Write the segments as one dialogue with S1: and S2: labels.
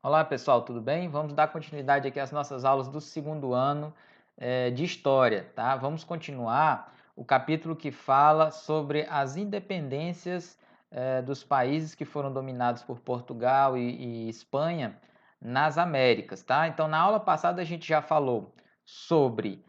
S1: Olá pessoal, tudo bem? Vamos dar continuidade aqui às nossas aulas do segundo ano de História, tá? Vamos continuar o capítulo que fala sobre as independências dos países que foram dominados por Portugal e Espanha nas Américas, tá? Então, na aula passada a gente já falou sobre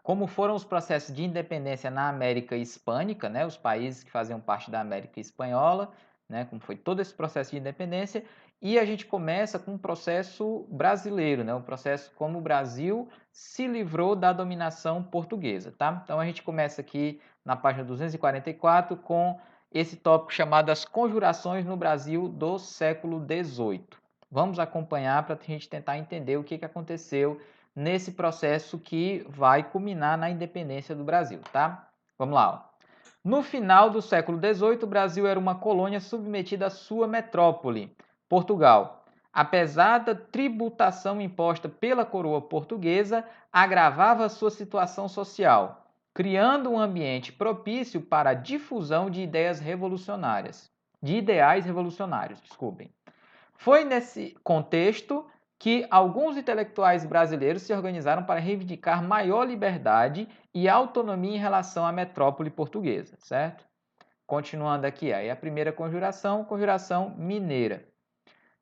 S1: como foram os processos de independência na América Hispânica, né? Os países que faziam parte da América Espanhola, né? Como foi todo esse processo de independência. E a gente começa com um processo brasileiro, né? Um processo como o Brasil se livrou da dominação portuguesa, tá? Então a gente começa aqui na página 244 com esse tópico chamado As Conjurações no Brasil do século XVIII. Vamos acompanhar para a gente tentar entender o que aconteceu nesse processo que vai culminar na independência do Brasil, tá? Vamos lá, ó. No final do século XVIII, o Brasil era uma colônia submetida à sua metrópole, Portugal. Apesar da tributação imposta pela coroa portuguesa, agravava sua situação social, criando um ambiente propício para a difusão de ideais revolucionários, desculpem. Foi nesse contexto que alguns intelectuais brasileiros se organizaram para reivindicar maior liberdade e autonomia em relação à metrópole portuguesa, certo? Continuando aqui, aí a primeira conjuração, conjuração mineira.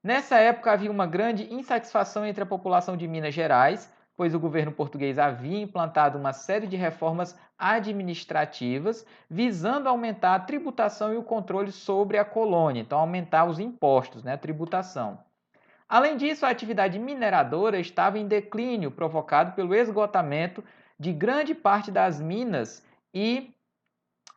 S1: Nessa época havia uma grande insatisfação entre a população de Minas Gerais, pois o governo português havia implantado uma série de reformas administrativas visando aumentar a tributação e o controle sobre a colônia, então aumentar os impostos, né, a tributação. Além disso, a atividade mineradora estava em declínio, provocado pelo esgotamento de grande parte das minas e,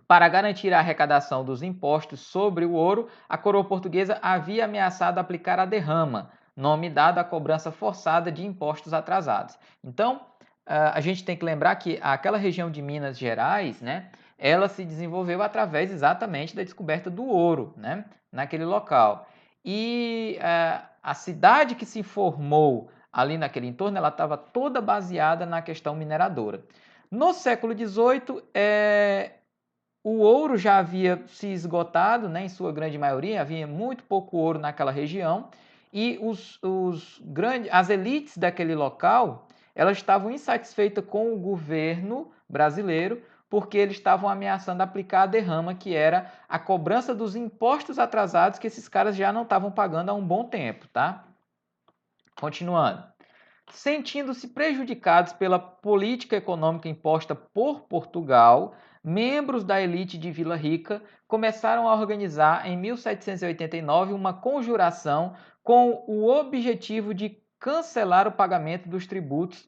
S1: para garantir a arrecadação dos impostos sobre o ouro, a coroa portuguesa havia ameaçado aplicar a derrama, nome dado à cobrança forçada de impostos atrasados. Então, a gente tem que lembrar que aquela região de Minas Gerais, né, ela se desenvolveu através exatamente da descoberta do ouro, né, naquele local. E a cidade que se formou ali naquele entorno, ela estava toda baseada na questão mineradora. No século XVIII, o ouro já havia se esgotado, né, em sua grande maioria, havia muito pouco ouro naquela região, e as elites daquele local, elas estavam insatisfeitas com o governo brasileiro, porque eles estavam ameaçando aplicar a derrama, que era a cobrança dos impostos atrasados que esses caras já não estavam pagando há um bom tempo, tá? Continuando. Sentindo-se prejudicados pela política econômica imposta por Portugal, membros da elite de Vila Rica começaram a organizar em 1789 uma conjuração com o objetivo de cancelar o pagamento dos tributos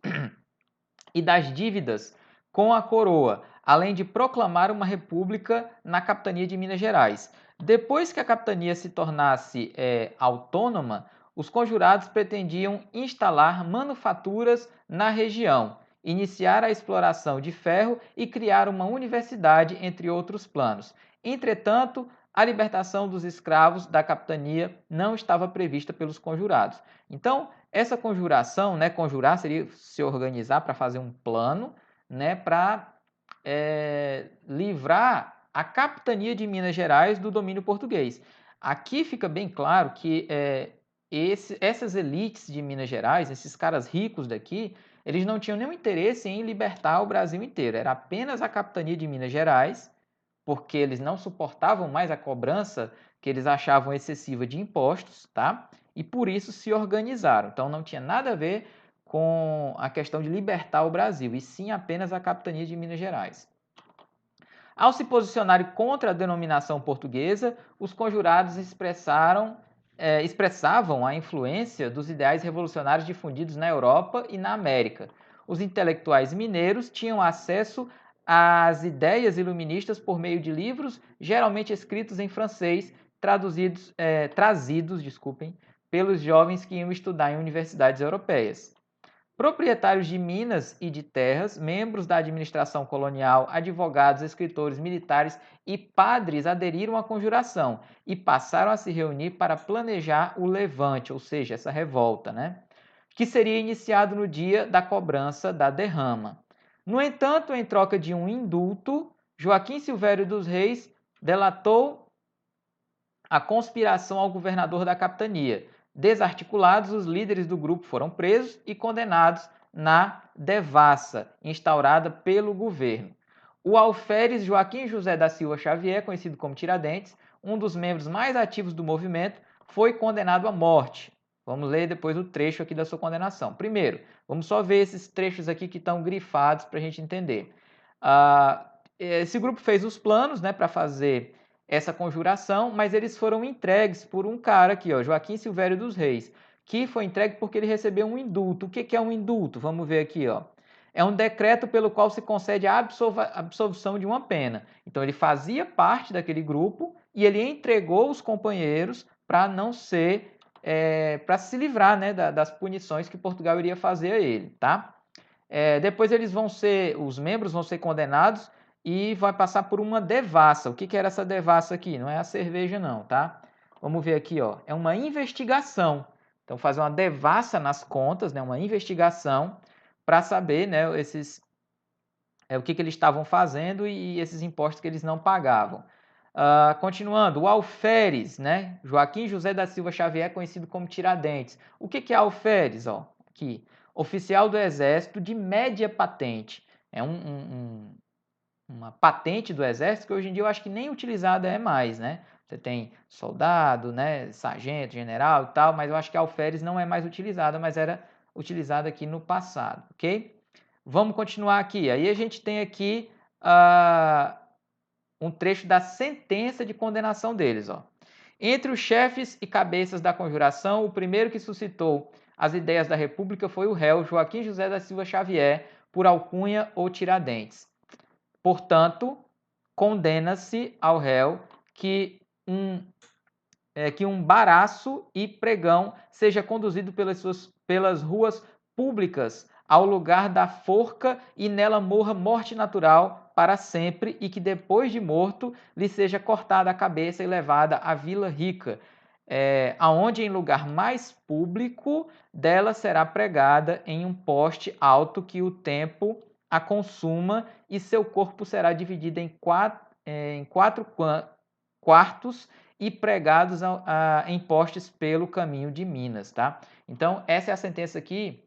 S1: e das dívidas com a coroa, além de proclamar uma república na capitania de Minas Gerais. Depois que a capitania se tornasse autônoma, os conjurados pretendiam instalar manufaturas na região, iniciar a exploração de ferro e criar uma universidade, entre outros planos. Entretanto, a libertação dos escravos da capitania não estava prevista pelos conjurados. Então, essa conjuração, né, conjurar seria se organizar para fazer um plano, né, para livrar a capitania de Minas Gerais do domínio português. Aqui fica bem claro que essas elites de Minas Gerais, esses caras ricos daqui, eles não tinham nenhum interesse em libertar o Brasil inteiro. Era apenas a capitania de Minas Gerais, porque eles não suportavam mais a cobrança que eles achavam excessiva de impostos, tá? E por isso se organizaram. Então não tinha nada a ver com a questão de libertar o Brasil, e sim apenas a capitania de Minas Gerais. Ao se posicionarem contra a denominação portuguesa, os conjurados expressavam a influência dos ideais revolucionários difundidos na Europa e na América. Os intelectuais mineiros tinham acesso às ideias iluministas por meio de livros, geralmente escritos em francês, trazidos pelos jovens que iam estudar em universidades europeias. Proprietários de minas e de terras, membros da administração colonial, advogados, escritores, militares e padres aderiram à conjuração e passaram a se reunir para planejar o levante, ou seja, essa revolta, né? Que seria iniciado no dia da cobrança da derrama. No entanto, em troca de um indulto, Joaquim Silvério dos Reis delatou a conspiração ao governador da capitania, Desarticulados, os líderes do grupo foram presos e condenados na devassa instaurada pelo governo. O alferes Joaquim José da Silva Xavier, conhecido como Tiradentes, um dos membros mais ativos do movimento, foi condenado à morte. Vamos ler depois o trecho aqui da sua condenação. Primeiro, vamos só ver esses trechos aqui que estão grifados para a gente entender. Esse grupo fez os planos, né, para fazer essa conjuração, mas eles foram entregues por um cara aqui, ó, Joaquim Silvério dos Reis, que foi entregue porque ele recebeu um indulto. O que é um indulto? Vamos ver aqui, ó. É um decreto pelo qual se concede a absolvição de uma pena. Então ele fazia parte daquele grupo e ele entregou os companheiros para não ser, para se livrar, né, das punições que Portugal iria fazer a ele, tá? Depois os membros vão ser condenados e vai passar por uma devassa. O que era essa devassa aqui? Não é a cerveja não, tá? Vamos ver aqui, ó. É uma investigação. Então, fazer uma devassa nas contas, né? Uma investigação para saber, né, o que eles estavam fazendo e esses impostos que eles não pagavam. Continuando, o alferes, né? Joaquim José da Silva Xavier, conhecido como Tiradentes. O que é alferes? Ó, aqui. Oficial do Exército de média patente. É uma patente do Exército que hoje em dia eu acho que nem utilizada é mais, né? Você tem soldado, né, sargento, general e tal, mas eu acho que a alferes não é mais utilizada, mas era utilizada aqui no passado, ok? Vamos continuar aqui. Aí a gente tem aqui um trecho da sentença de condenação deles, ó. Entre os chefes e cabeças da conjuração, o primeiro que suscitou as ideias da República foi o réu Joaquim José da Silva Xavier, por alcunha ou Tiradentes. Portanto, condena-se ao réu que um baraço e pregão seja conduzido pelas ruas públicas ao lugar da forca e nela morra morte natural para sempre e que depois de morto lhe seja cortada a cabeça e levada à Vila Rica, aonde em lugar mais público dela será pregada em um poste alto que o tempo a consuma e seu corpo será dividido em quatro quartos e pregados em postes pelo caminho de Minas, tá? Então, essa é a sentença aqui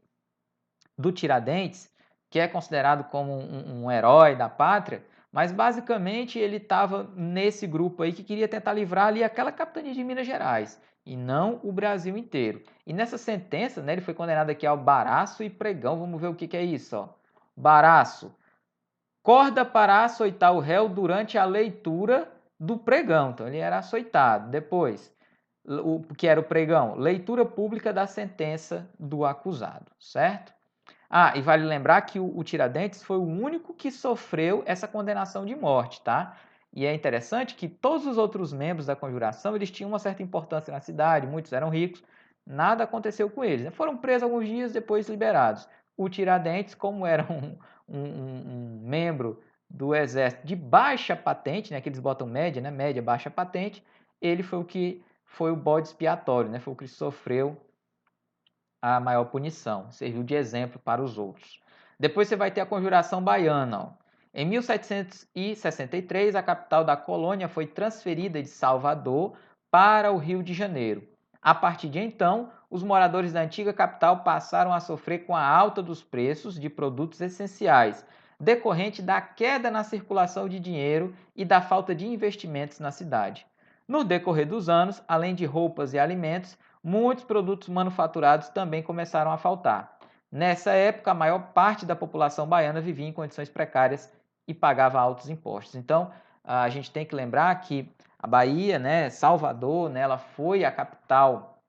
S1: do Tiradentes, que é considerado como um herói da pátria, mas basicamente ele estava nesse grupo aí que queria tentar livrar ali aquela capitania de Minas Gerais, e não o Brasil inteiro. E nessa sentença, né, ele foi condenado aqui ao baraço e pregão. Vamos ver o que é isso, ó. Baraço. Corda para açoitar o réu durante a leitura do pregão. Então, ele era açoitado. Depois, o que era o pregão? Leitura pública da sentença do acusado, certo? E vale lembrar que o Tiradentes foi o único que sofreu essa condenação de morte, tá? E é interessante que todos os outros membros da conjuração, eles tinham uma certa importância na cidade, muitos eram ricos, nada aconteceu com eles. Foram presos alguns dias, depois liberados. O Tiradentes, como era um membro do exército de baixa patente, né, que eles botam média, né, média, baixa patente, ele foi o que foi o bode expiatório, né, foi o que sofreu a maior punição, serviu de exemplo para os outros. Depois você vai ter a Conjuração Baiana. Ó. Em 1763, a capital da colônia foi transferida de Salvador para o Rio de Janeiro. A partir de então, os moradores da antiga capital passaram a sofrer com a alta dos preços de produtos essenciais, decorrente da queda na circulação de dinheiro e da falta de investimentos na cidade. No decorrer dos anos, além de roupas e alimentos, muitos produtos manufaturados também começaram a faltar. Nessa época, a maior parte da população baiana vivia em condições precárias e pagava altos impostos. Então, a gente tem que lembrar que a Bahia, né, Salvador, né, ela foi a capital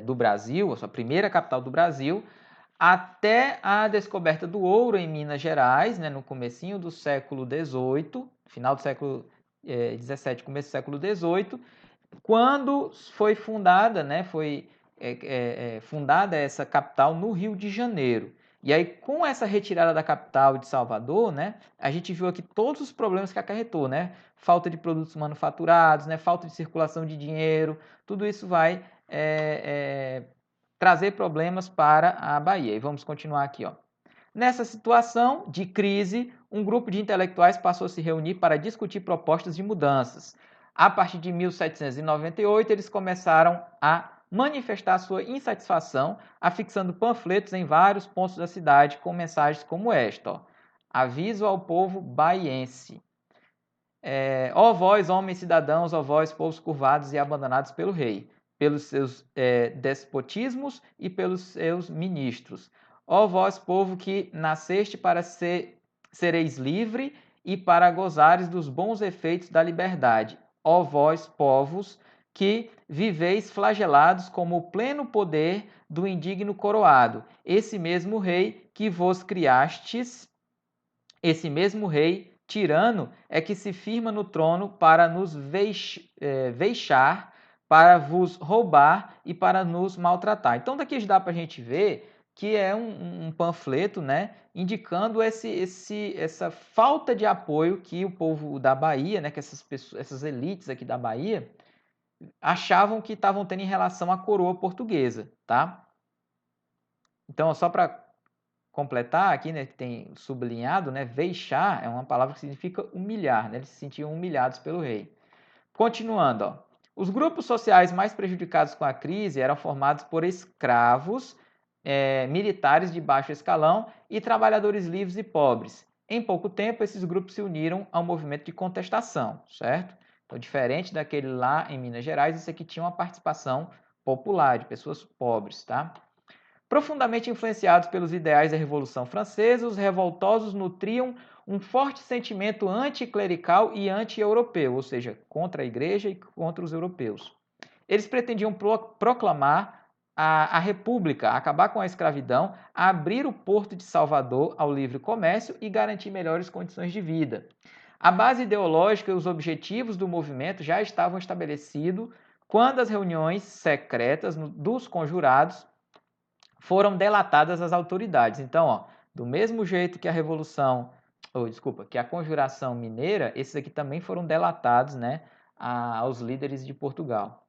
S1: do Brasil, a sua primeira capital do Brasil, até a descoberta do ouro em Minas Gerais, né, no comecinho do século XVIII, final do século XVII, começo do século XVIII, quando foi fundada, né, fundada essa capital no Rio de Janeiro. E aí, com essa retirada da capital de Salvador, né, a gente viu aqui todos os problemas que acarretou, né? Falta de produtos manufaturados, né, falta de circulação de dinheiro, tudo isso vai trazer problemas para a Bahia. E vamos continuar aqui, ó. Nessa situação de crise, um grupo de intelectuais passou a se reunir para discutir propostas de mudanças. A partir de 1798, eles começaram a manifestar sua insatisfação, afixando panfletos em vários pontos da cidade com mensagens como esta: ó, aviso ao povo baiense. Ó vós, homens cidadãos, ó vós, povos curvados e abandonados pelo rei, pelos seus despotismos e pelos seus ministros. Ó vós, povo que nasceste para sereis livre e para gozares dos bons efeitos da liberdade. Ó vós, povos que viveis flagelados como o pleno poder do indigno coroado. Esse mesmo rei que vos criastes, esse mesmo rei tirano é que se firma no trono para nos vexar, para vos roubar e para nos maltratar. Então daqui dá para a gente ver que é um panfleto, né, indicando essa falta de apoio que o povo da Bahia, né, que essas elites aqui da Bahia, achavam que estavam tendo em relação à coroa portuguesa, tá? Então, só para completar aqui, né, que tem sublinhado, né, vexar é uma palavra que significa humilhar, né, eles se sentiam humilhados pelo rei. Continuando, ó, os grupos sociais mais prejudicados com a crise eram formados por escravos, militares de baixo escalão e trabalhadores livres e pobres. Em pouco tempo, esses grupos se uniram ao movimento de contestação, certo? Então, diferente daquele lá em Minas Gerais, esse aqui tinha uma participação popular, de pessoas pobres, tá? Profundamente influenciados pelos ideais da Revolução Francesa, os revoltosos nutriam um forte sentimento anticlerical e anti-europeu, ou seja, contra a igreja e contra os europeus. Eles pretendiam proclamar a república, acabar com a escravidão, abrir o porto de Salvador ao livre comércio e garantir melhores condições de vida. A base ideológica e os objetivos do movimento já estavam estabelecidos quando as reuniões secretas dos conjurados foram delatadas às autoridades. Então, ó, do mesmo jeito que a que a Conjuração Mineira, esses aqui também foram delatados, né, aos líderes de Portugal.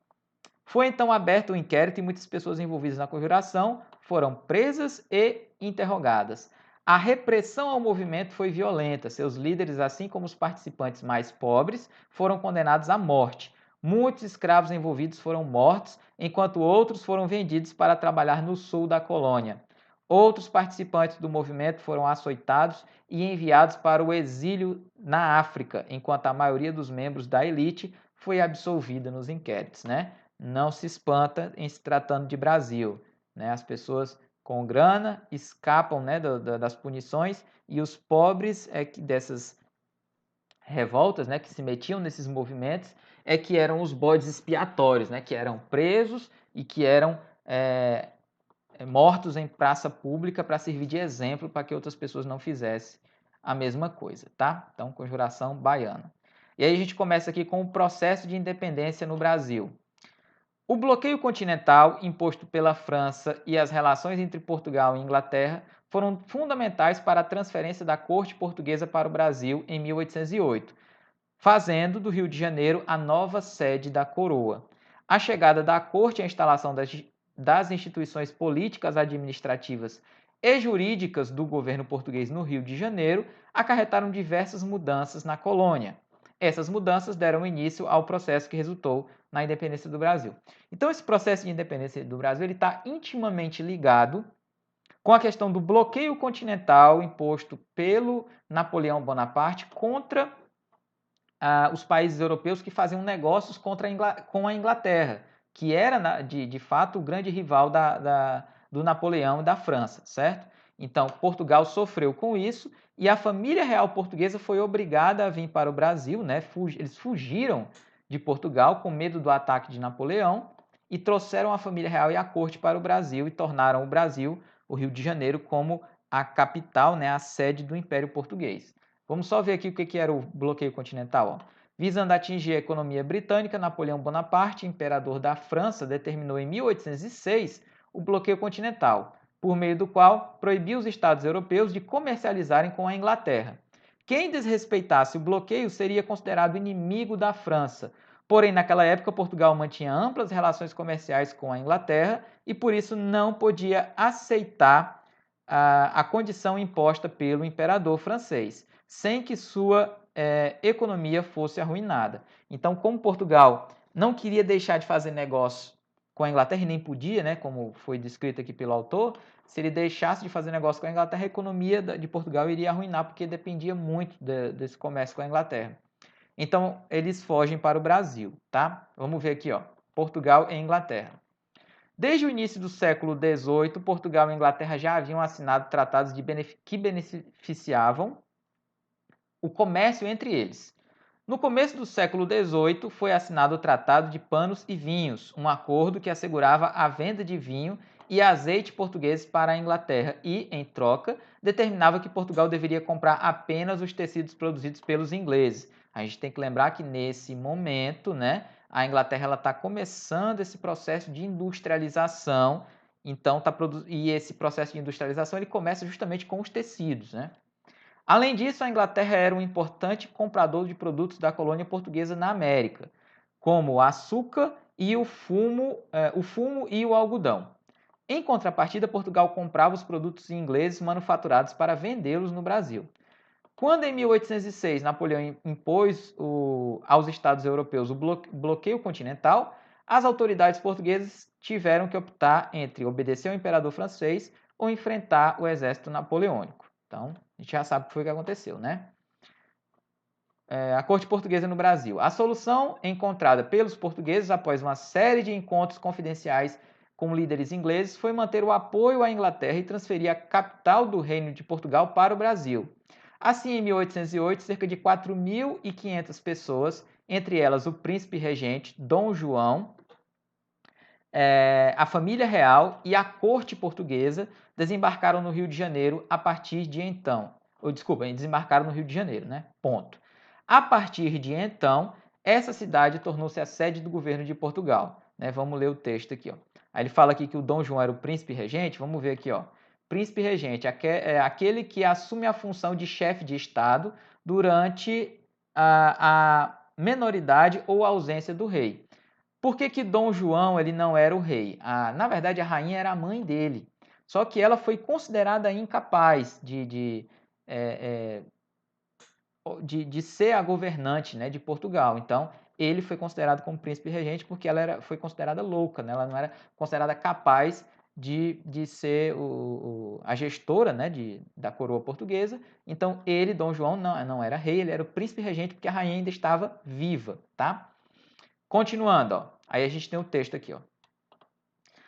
S1: Foi então aberto um inquérito e muitas pessoas envolvidas na conjuração foram presas e interrogadas. A repressão ao movimento foi violenta. Seus líderes, assim como os participantes mais pobres, foram condenados à morte. Muitos escravos envolvidos foram mortos, enquanto outros foram vendidos para trabalhar no sul da colônia. Outros participantes do movimento foram açoitados e enviados para o exílio na África, enquanto a maioria dos membros da elite foi absolvida nos inquéritos, né? Não se espanta em se tratando de Brasil, né? As pessoas com grana escapam, né, das punições, e os pobres dessas revoltas, né, que se metiam nesses movimentos, que eram os bodes expiatórios, né, que eram presos e que eram mortos em praça pública para servir de exemplo para que outras pessoas não fizessem a mesma coisa, tá? Então, Conjuração Baiana. E aí a gente começa aqui com o processo de independência no Brasil. O bloqueio continental imposto pela França e as relações entre Portugal e Inglaterra foram fundamentais para a transferência da corte portuguesa para o Brasil em 1808, fazendo do Rio de Janeiro a nova sede da coroa. A chegada da corte e a instalação das instituições políticas, administrativas e jurídicas do governo português no Rio de Janeiro acarretaram diversas mudanças na colônia. Essas mudanças deram início ao processo que resultou na independência do Brasil. Então, esse processo de independência do Brasil está intimamente ligado com a questão do bloqueio continental imposto pelo Napoleão Bonaparte contra os países europeus que faziam negócios com a Inglaterra, que era, de fato, o grande rival do Napoleão e da França, certo? Então, Portugal sofreu com isso e a família real portuguesa foi obrigada a vir para o Brasil, né? Eles fugiram de Portugal com medo do ataque de Napoleão e trouxeram a família real e a corte para o Brasil e tornaram o Brasil, o Rio de Janeiro, como a capital, né, a sede do Império Português. Vamos só ver aqui o que era o bloqueio continental. Ó. Visando atingir a economia britânica, Napoleão Bonaparte, imperador da França, determinou em 1806 o bloqueio continental, por meio do qual proibiu os estados europeus de comercializarem com a Inglaterra. Quem desrespeitasse o bloqueio seria considerado inimigo da França. Porém, naquela época, Portugal mantinha amplas relações comerciais com a Inglaterra e, por isso, não podia aceitar a condição imposta pelo imperador francês, sem que sua economia fosse arruinada. Então, como Portugal não queria deixar de fazer negócio com a Inglaterra, e nem podia, né, como foi descrito aqui pelo autor, se ele deixasse de fazer negócio com a Inglaterra, a economia de Portugal iria arruinar, porque dependia muito desse comércio com a Inglaterra. Então, eles fogem para o Brasil, tá? Vamos ver aqui, ó, Portugal e Inglaterra. Desde o início do século XVIII, Portugal e Inglaterra já haviam assinado tratados que beneficiavam o comércio entre eles. No começo do século XVIII, foi assinado o Tratado de Panos e Vinhos, um acordo que assegurava a venda de vinho e azeite portugueses para a Inglaterra e, em troca, determinava que Portugal deveria comprar apenas os tecidos produzidos pelos ingleses. A gente tem que lembrar que nesse momento, né, a Inglaterra está começando esse processo de industrialização, então e esse processo de industrialização ele começa justamente com os tecidos, né? Além disso, a Inglaterra era um importante comprador de produtos da colônia portuguesa na América, como o açúcar e o fumo e o algodão. Em contrapartida, Portugal comprava os produtos ingleses manufaturados para vendê-los no Brasil. Quando, em 1806, Napoleão impôs aos Estados europeus o bloqueio continental, as autoridades portuguesas tiveram que optar entre obedecer ao imperador francês ou enfrentar o exército napoleônico. Então, a gente já sabe o que foi que aconteceu, né? A corte portuguesa no Brasil. A solução encontrada pelos portugueses após uma série de encontros confidenciais com líderes ingleses foi manter o apoio à Inglaterra e transferir a capital do Reino de Portugal para o Brasil. Assim, em 1808, cerca de 4.500 pessoas, entre elas o príncipe regente Dom João, a família real e a corte portuguesa desembarcaram no Rio de Janeiro a partir de então. Desembarcaram no Rio de Janeiro, né? Ponto. A partir de então, essa cidade tornou-se a sede do governo de Portugal. Né? Vamos ler o texto aqui. Ó. Aí ele fala aqui que o Dom João era o príncipe regente. Vamos ver aqui. Ó. Príncipe regente é aquele que assume a função de chefe de Estado durante a menoridade ou ausência do rei. Por que Dom João ele não era o rei? Na verdade, a rainha era a mãe dele. Só que ela foi considerada incapaz de ser a governante, né, de Portugal. Então, ele foi considerado como príncipe regente porque ela foi considerada louca, né? Ela não era considerada capaz de ser a gestora, né, da coroa portuguesa. Então, ele, Dom João, não era rei, ele era o príncipe regente porque a rainha ainda estava viva, tá? Continuando, ó. Aí a gente tem o texto aqui, ó.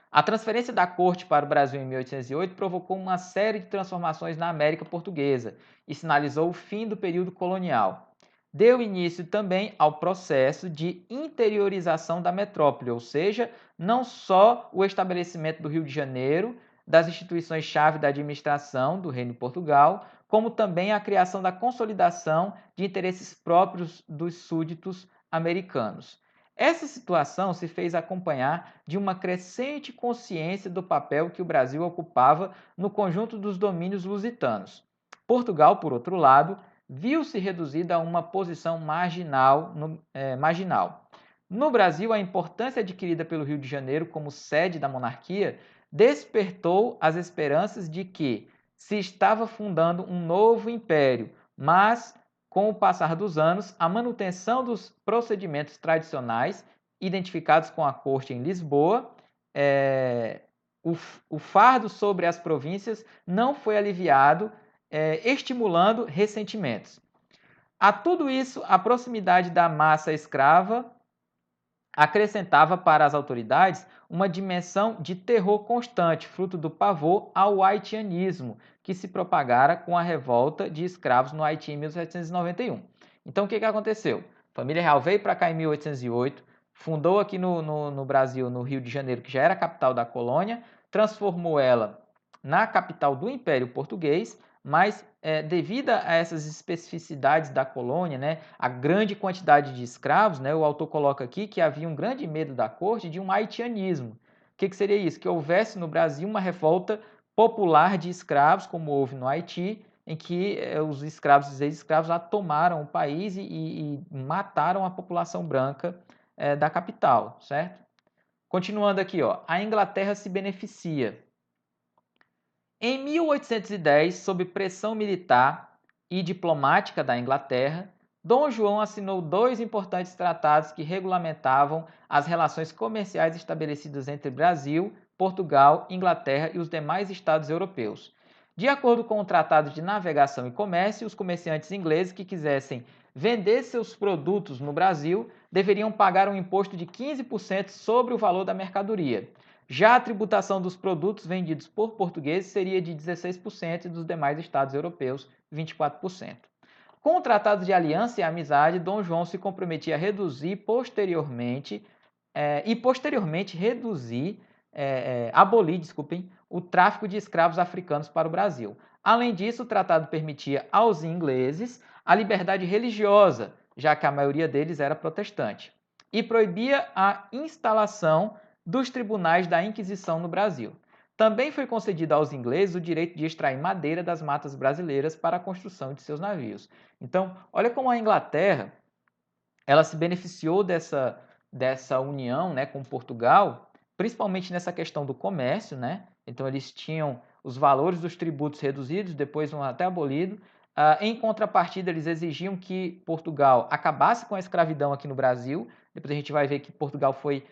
S1: A transferência da corte para o Brasil em 1808 provocou uma série de transformações na América portuguesa e sinalizou o fim do período colonial. Deu início também ao processo de interiorização da metrópole, ou seja, não só o estabelecimento do Rio de Janeiro, das instituições-chave da administração do Reino de Portugal, como também a criação da consolidação de interesses próprios dos súditos americanos. Essa situação se fez acompanhar de uma crescente consciência do papel que o Brasil ocupava no conjunto dos domínios lusitanos. Portugal, por outro lado, viu-se reduzida a uma posição marginal. No Brasil, a importância adquirida pelo Rio de Janeiro como sede da monarquia despertou as esperanças de que se estava fundando um novo império, mas com o passar dos anos, a manutenção dos procedimentos tradicionais identificados com a corte em Lisboa, o fardo sobre as províncias não foi aliviado, estimulando ressentimentos. A tudo isso, a proximidade da massa escrava acrescentava para as autoridades uma dimensão de terror constante, fruto do pavor ao haitianismo, que se propagara com a revolta de escravos no Haiti em 1791. Então, o que aconteceu? A família real veio para cá em 1808, fundou aqui no Brasil, no Rio de Janeiro, que já era a capital da colônia, transformou ela na capital do Império Português, mas devido a essas especificidades da colônia, né, a grande quantidade de escravos, né, o autor coloca aqui que havia um grande medo da corte de um haitianismo. O que seria isso? Que houvesse no Brasil uma revolta popular de escravos, como houve no Haiti, em que os escravos e ex-escravos lá tomaram o país e mataram a população branca da capital, certo? Continuando aqui, ó, a Inglaterra se beneficia. Em 1810, sob pressão militar e diplomática da Inglaterra, Dom João assinou 2 importantes tratados que regulamentavam as relações comerciais estabelecidas entre Brasil, Portugal, Inglaterra e os demais estados europeus. De acordo com o Tratado de Navegação e Comércio, os comerciantes ingleses que quisessem vender seus produtos no Brasil deveriam pagar um imposto de 15% sobre o valor da mercadoria. Já a tributação dos produtos vendidos por portugueses seria de 16% e dos demais estados europeus, 24%. Com o Tratado de Aliança e Amizade, Dom João se comprometia a reduzir abolir, o tráfico de escravos africanos para o Brasil. Além disso, o tratado permitia aos ingleses a liberdade religiosa, já que a maioria deles era protestante, e proibia a instalação dos tribunais da Inquisição no Brasil. Também foi concedido aos ingleses o direito de extrair madeira das matas brasileiras para a construção de seus navios. Então, olha como a Inglaterra ela se beneficiou dessa união, né, com Portugal, principalmente nessa questão do comércio, né? Então, eles tinham os valores dos tributos reduzidos, depois vão até abolido. Em contrapartida, eles exigiam que Portugal acabasse com a escravidão aqui no Brasil. Depois a gente vai ver que Portugal foi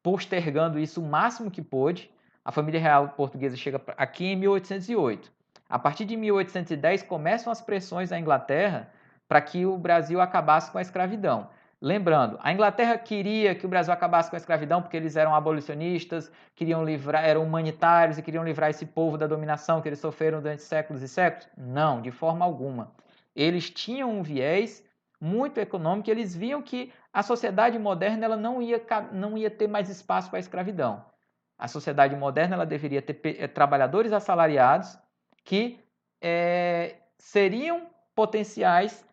S1: postergando isso o máximo que pôde. A família real portuguesa chega aqui em 1808. A partir de 1810 começam as pressões da Inglaterra para que o Brasil acabasse com a escravidão. Lembrando, a Inglaterra queria que o Brasil acabasse com a escravidão porque eles eram abolicionistas, queriam livrar, eram humanitários e queriam livrar esse povo da dominação que eles sofreram durante séculos e séculos? Não, de forma alguma. Eles tinham um viés muito econômico, eles viam que a sociedade moderna ela não ia ter mais espaço para a escravidão. A sociedade moderna ela deveria ter trabalhadores assalariados que seriam potenciais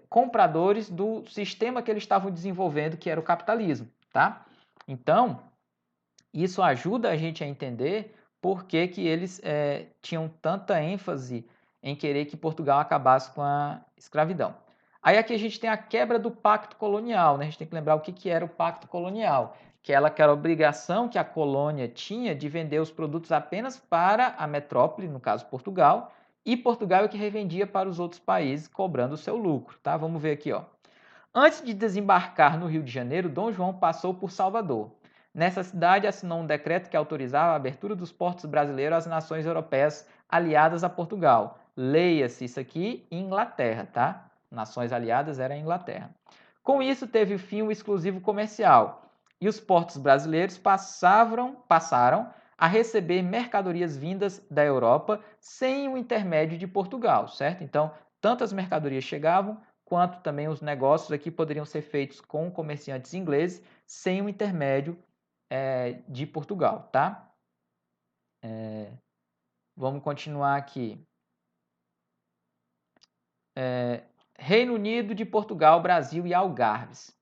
S1: compradores do sistema que eles estavam desenvolvendo, que era o capitalismo. Tá? Então, isso ajuda a gente a entender por que eles tinham tanta ênfase em querer que Portugal acabasse com a escravidão. Aí aqui a gente tem a quebra do pacto colonial, né? A gente tem que lembrar o que era o pacto colonial, que era a obrigação que a colônia tinha de vender os produtos apenas para a metrópole, no caso Portugal, e Portugal é que revendia para os outros países, cobrando o seu lucro, tá? Vamos ver aqui, ó. Antes de desembarcar no Rio de Janeiro, Dom João passou por Salvador. Nessa cidade, assinou um decreto que autorizava a abertura dos portos brasileiros às nações europeias aliadas a Portugal. Leia-se isso aqui, Inglaterra, tá? Nações aliadas era a Inglaterra. Com isso, teve fim o exclusivo comercial e os portos brasileiros passaram a receber mercadorias vindas da Europa sem o intermédio de Portugal, certo? Então, tanto as mercadorias chegavam, quanto também os negócios aqui poderiam ser feitos com comerciantes ingleses sem o intermédio de Portugal, tá? Vamos continuar aqui. Reino Unido, de Portugal, Brasil e Algarves.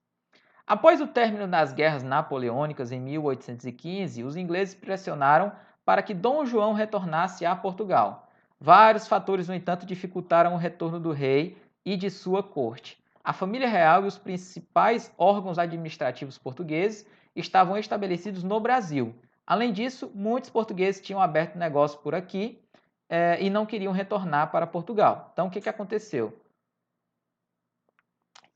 S1: Após o término das guerras napoleônicas em 1815, os ingleses pressionaram para que Dom João retornasse a Portugal. Vários fatores, no entanto, dificultaram o retorno do rei e de sua corte. A família real e os principais órgãos administrativos portugueses estavam estabelecidos no Brasil. Além disso, muitos portugueses tinham aberto negócio por aqui e não queriam retornar para Portugal. Então, o que aconteceu?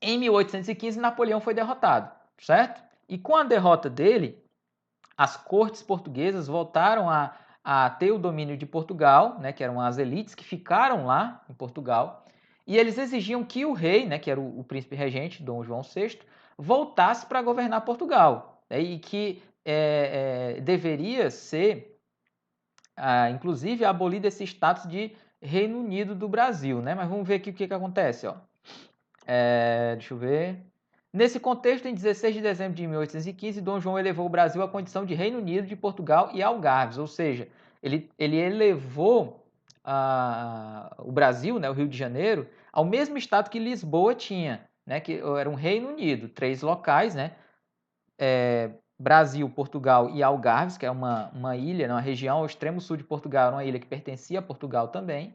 S1: Em 1815, Napoleão foi derrotado, certo? E com a derrota dele, as cortes portuguesas voltaram a ter o domínio de Portugal, né, que eram as elites que ficaram lá em Portugal, e eles exigiam que o rei, né, que era o príncipe regente, Dom João VI, voltasse para governar Portugal, né, e que deveria ser, inclusive, abolido esse status de Reino Unido do Brasil. Né? Mas vamos ver aqui o que acontece. Ó. Deixa eu ver. Nesse contexto, em 16 de dezembro de 1815, Dom João elevou o Brasil à condição de Reino Unido de Portugal e Algarves, ou seja, ele elevou o Brasil, né, o Rio de Janeiro, ao mesmo estado que Lisboa tinha, né, que era um Reino Unido, 3 locais, né, Brasil, Portugal e Algarves, que é uma ilha, uma região ao extremo sul de Portugal, uma ilha que pertencia a Portugal também,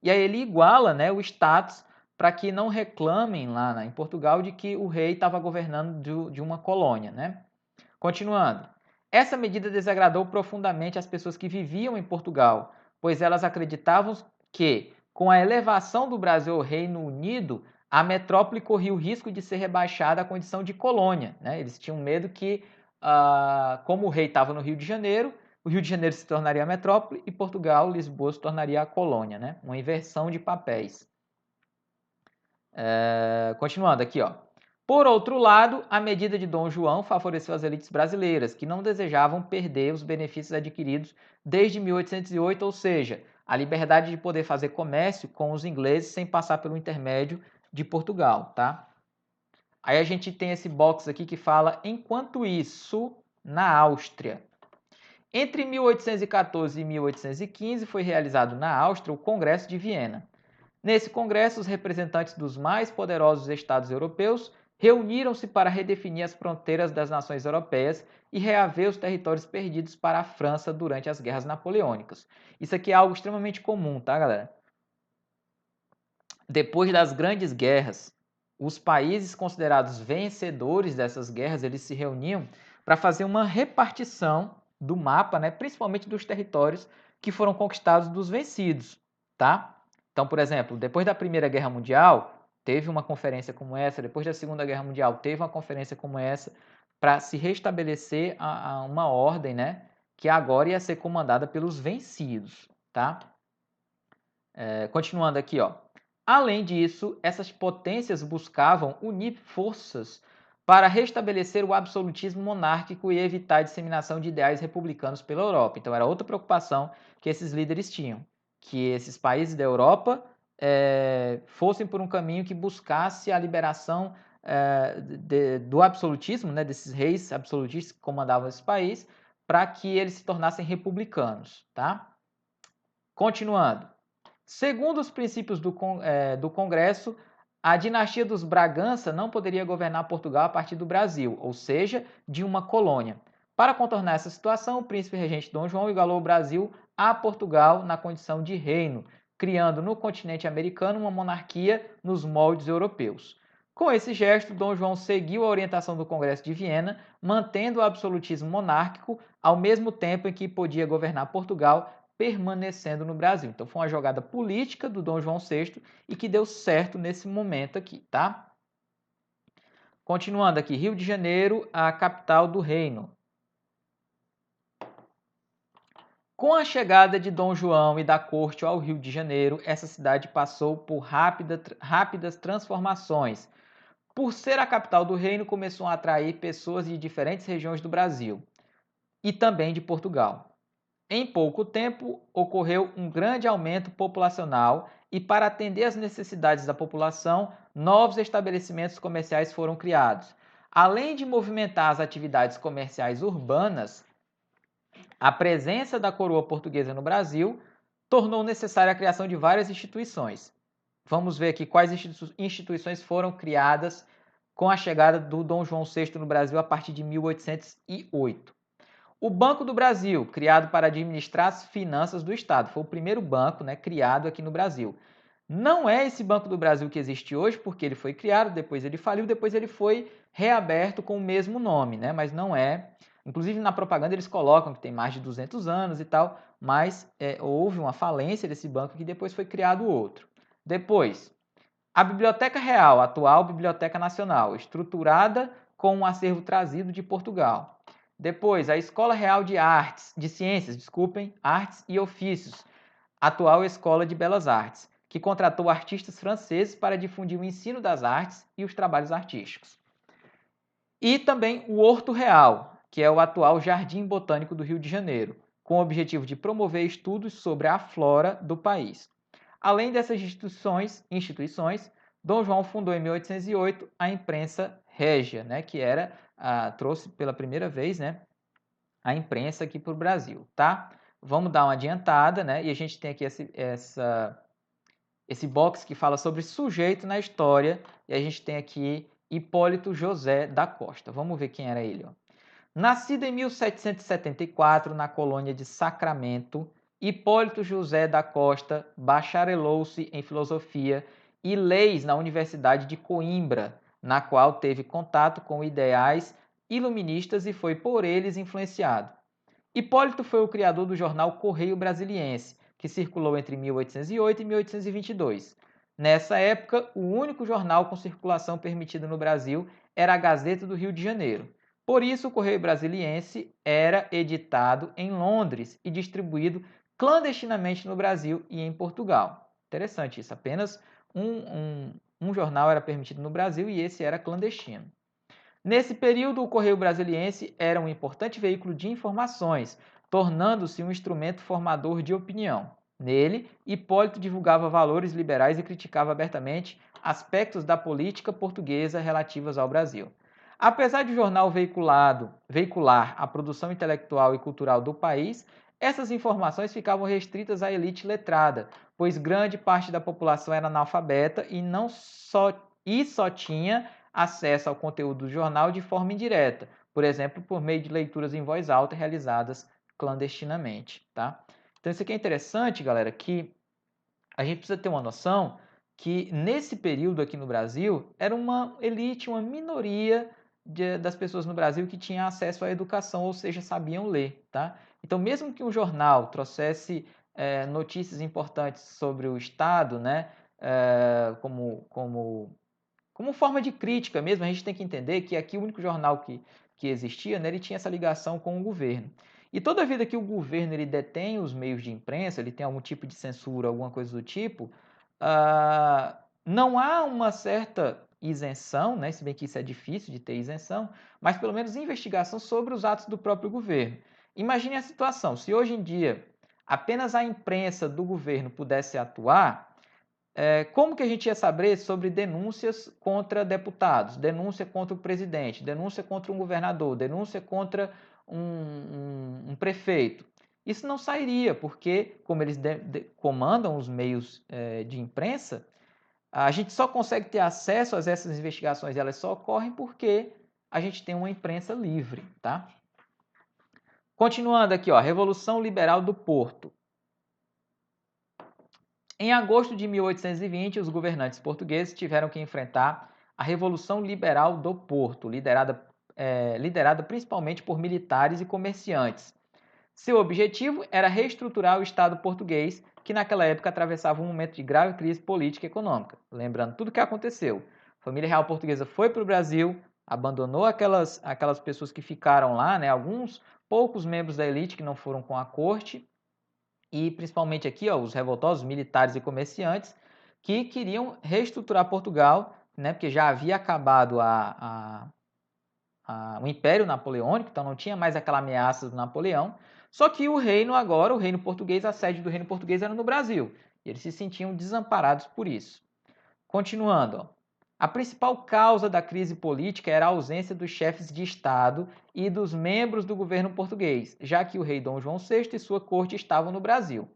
S1: e aí ele iguala, né, o status para que não reclamem lá, né, em Portugal de que o rei estava governando de uma colônia. Né? Continuando. Essa medida desagradou profundamente as pessoas que viviam em Portugal, pois elas acreditavam que, com a elevação do Brasil ao Reino Unido, a metrópole corria o risco de ser rebaixada à condição de colônia, né? Eles tinham medo que, como o rei estava no Rio de Janeiro, o Rio de Janeiro se tornaria a metrópole e Portugal, Lisboa, se tornaria a colônia, né? Uma inversão de papéis. Continuando aqui, ó. Por outro lado, a medida de Dom João favoreceu as elites brasileiras, que não desejavam perder os benefícios adquiridos desde 1808, ou seja, a liberdade de poder fazer comércio com os ingleses sem passar pelo intermédio de Portugal, tá? Aí a gente tem esse box aqui que fala, enquanto isso, na Áustria. Entre 1814 e 1815 foi realizado na Áustria o Congresso de Viena. Nesse congresso, os representantes dos mais poderosos estados europeus reuniram-se para redefinir as fronteiras das nações europeias e reaver os territórios perdidos para a França durante as guerras napoleônicas. Isso aqui é algo extremamente comum, tá, galera? Depois das grandes guerras, os países considerados vencedores dessas guerras, eles se reuniam para fazer uma repartição do mapa, né, principalmente dos territórios que foram conquistados dos vencidos, tá? Então, por exemplo, depois da Primeira Guerra Mundial, teve uma conferência como essa, depois da Segunda Guerra Mundial, teve uma conferência como essa, para se restabelecer uma ordem, né, que agora ia ser comandada pelos vencidos, tá? Continuando aqui, ó. Além disso, essas potências buscavam unir forças para restabelecer o absolutismo monárquico e evitar a disseminação de ideais republicanos pela Europa. Então, era outra preocupação que esses líderes tinham, que esses países da Europa fossem por um caminho que buscasse a liberação do absolutismo, né, desses reis absolutistas que comandavam esse país, para que eles se tornassem republicanos, tá? Continuando. Segundo os princípios do Congresso, a dinastia dos Bragança não poderia governar Portugal a partir do Brasil, ou seja, de uma colônia. Para contornar essa situação, o príncipe regente Dom João igualou o Brasil a Portugal na condição de reino, criando no continente americano uma monarquia nos moldes europeus. Com esse gesto, Dom João seguiu a orientação do Congresso de Viena, mantendo o absolutismo monárquico, ao mesmo tempo em que podia governar Portugal permanecendo no Brasil. Então foi uma jogada política do Dom João VI e que deu certo nesse momento aqui, tá? Continuando aqui, Rio de Janeiro, a capital do reino. Com a chegada de Dom João e da corte ao Rio de Janeiro, essa cidade passou por rápidas transformações. Por ser a capital do reino, começou a atrair pessoas de diferentes regiões do Brasil e também de Portugal. Em pouco tempo, ocorreu um grande aumento populacional e, para atender às necessidades da população, novos estabelecimentos comerciais foram criados. Além de movimentar as atividades comerciais urbanas, a presença da coroa portuguesa no Brasil tornou necessária a criação de várias instituições. Vamos ver aqui quais instituições foram criadas com a chegada do Dom João VI no Brasil a partir de 1808. O Banco do Brasil, criado para administrar as finanças do Estado, foi o primeiro banco, né, criado aqui no Brasil. Não é esse Banco do Brasil que existe hoje, porque ele foi criado, depois ele faliu, depois ele foi reaberto com o mesmo nome, né, mas não é. Inclusive na propaganda eles colocam que tem mais de 200 anos e tal, mas houve uma falência desse banco que depois foi criado outro. Depois, a Biblioteca Real, atual Biblioteca Nacional, estruturada com um acervo trazido de Portugal. Depois, a Escola Real de Ciências, Artes e Ofícios, atual Escola de Belas Artes, que contratou artistas franceses para difundir o ensino das artes e os trabalhos artísticos. E também o Horto Real, que é o atual Jardim Botânico do Rio de Janeiro, com o objetivo de promover estudos sobre a flora do país. Além dessas instituições, Dom João fundou em 1808 a imprensa régia, né, que trouxe pela primeira vez, né, a imprensa aqui para o Brasil, tá? Vamos dar uma adiantada, né? E a gente tem aqui esse box que fala sobre sujeito na história, e a gente tem aqui Hipólito José da Costa. Vamos ver quem era ele, ó. Nascido em 1774 na colônia de Sacramento, Hipólito José da Costa bacharelou-se em filosofia e leis na Universidade de Coimbra, na qual teve contato com ideais iluministas e foi por eles influenciado. Hipólito foi o criador do jornal Correio Brasiliense, que circulou entre 1808 e 1822. Nessa época, o único jornal com circulação permitida no Brasil era a Gazeta do Rio de Janeiro. Por isso, o Correio Brasiliense era editado em Londres e distribuído clandestinamente no Brasil e em Portugal. Interessante isso, apenas um jornal era permitido no Brasil e esse era clandestino. Nesse período, o Correio Brasiliense era um importante veículo de informações, tornando-se um instrumento formador de opinião. Nele, Hipólito divulgava valores liberais e criticava abertamente aspectos da política portuguesa relativos ao Brasil. Apesar de o jornal veicular a produção intelectual e cultural do país, essas informações ficavam restritas à elite letrada, pois grande parte da população era analfabeta e só tinha acesso ao conteúdo do jornal de forma indireta, por exemplo, por meio de leituras em voz alta realizadas clandestinamente, tá? Então isso aqui é interessante, galera, que a gente precisa ter uma noção que nesse período aqui no Brasil era uma elite, uma minoria das pessoas no Brasil que tinha acesso à educação, ou seja, sabiam ler, tá? Então, mesmo que um jornal trouxesse notícias importantes sobre o Estado, né, como forma de crítica mesmo, a gente tem que entender que aqui o único jornal que existia, né, ele tinha essa ligação com o governo. E toda vida que o governo ele detém os meios de imprensa, ele tem algum tipo de censura, alguma coisa do tipo, não há uma certa isenção, né, se bem que isso é difícil de ter isenção, mas pelo menos investigação sobre os atos do próprio governo. Imagine a situação, se hoje em dia apenas a imprensa do governo pudesse atuar, como que a gente ia saber sobre denúncias contra deputados, denúncia contra o presidente, denúncia contra um governador, denúncia contra um prefeito? Isso não sairia, porque como eles comandam os meios de imprensa, a gente só consegue ter acesso a essas investigações, elas só ocorrem porque a gente tem uma imprensa livre, tá? Continuando aqui, ó, Revolução Liberal do Porto. Em agosto de 1820, os governantes portugueses tiveram que enfrentar a Revolução Liberal do Porto, liderada principalmente por militares e comerciantes. Seu objetivo era reestruturar o Estado português, que naquela época atravessava um momento de grave crise política e econômica. Lembrando tudo o que aconteceu. A família real portuguesa foi para o Brasil, abandonou aquelas pessoas que ficaram lá, né, alguns poucos membros da elite que não foram com a corte, e principalmente aqui, ó, os revoltosos militares e comerciantes que queriam reestruturar Portugal, né, porque já havia acabado o Império Napoleônico, então não tinha mais aquela ameaça do Napoleão. Só que o reino agora, o reino português, a sede do reino português era no Brasil. E eles se sentiam desamparados por isso. Continuando, ó. A principal causa da crise política era a ausência dos chefes de Estado e dos membros do governo português, já que o rei Dom João VI e sua corte estavam no Brasil.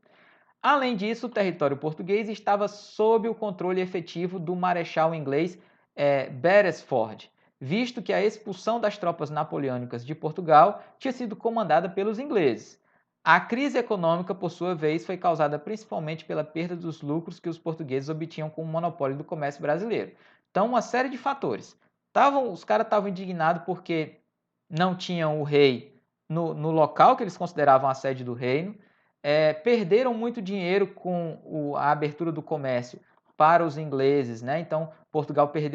S1: Além disso, o território português estava sob o controle efetivo do marechal inglês Beresford, visto que a expulsão das tropas napoleônicas de Portugal tinha sido comandada pelos ingleses. A crise econômica, por sua vez, foi causada principalmente pela perda dos lucros que os portugueses obtinham com o monopólio do comércio brasileiro. Então, uma série de fatores. Os caras estavam indignados porque não tinham o rei no local que eles consideravam a sede do reino, perderam muito dinheiro com a abertura do comércio para os ingleses, né? Então,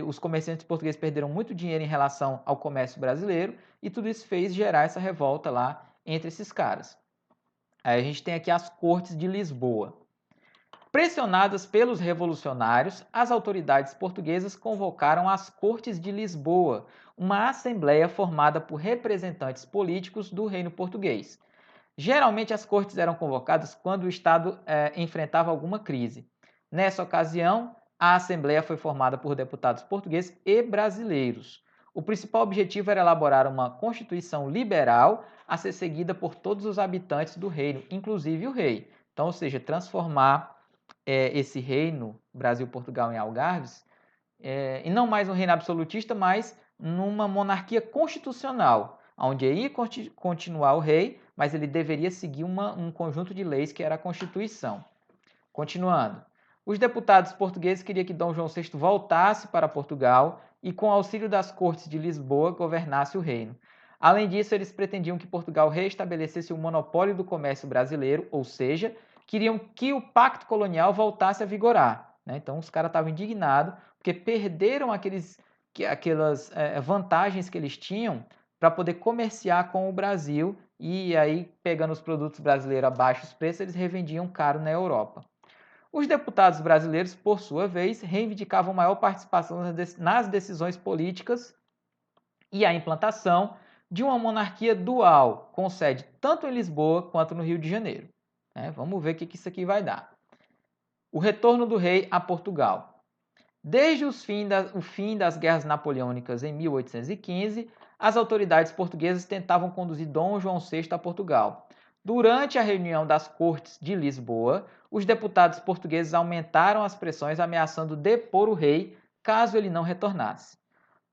S1: os comerciantes portugueses perderam muito dinheiro em relação ao comércio brasileiro e tudo isso fez gerar essa revolta lá entre esses caras. Aí a gente tem aqui as Cortes de Lisboa. Pressionadas pelos revolucionários, as autoridades portuguesas convocaram as Cortes de Lisboa, uma assembleia formada por representantes políticos do reino português. Geralmente as cortes eram convocadas quando o Estado enfrentava alguma crise. Nessa ocasião, a Assembleia foi formada por deputados portugueses e brasileiros. O principal objetivo era elaborar uma constituição liberal a ser seguida por todos os habitantes do reino, inclusive o rei. Então, ou seja, transformar esse reino, Brasil-Portugal em Algarves, e não mais um reino absolutista, mas numa monarquia constitucional, onde ia continuar o rei, mas ele deveria seguir um conjunto de leis que era a Constituição. Continuando. Os deputados portugueses queriam que Dom João VI voltasse para Portugal e, com auxílio das Cortes de Lisboa, governasse o reino. Além disso, eles pretendiam que Portugal restabelecesse o monopólio do comércio brasileiro, ou seja, queriam que o pacto colonial voltasse a vigorar, né? Então os caras estavam indignados porque perderam aquelas vantagens que eles tinham para poder comerciar com o Brasil, e aí, pegando os produtos brasileiros a baixos preços, eles revendiam caro na Europa. Os deputados brasileiros, por sua vez, reivindicavam maior participação nas decisões políticas e a implantação de uma monarquia dual, com sede tanto em Lisboa quanto no Rio de Janeiro. Vamos ver o que isso aqui vai dar. O retorno do rei a Portugal. Desde o fim das guerras napoleônicas em 1815, as autoridades portuguesas tentavam conduzir Dom João VI a Portugal. Durante a reunião das Cortes de Lisboa, os deputados portugueses aumentaram as pressões, ameaçando depor o rei caso ele não retornasse.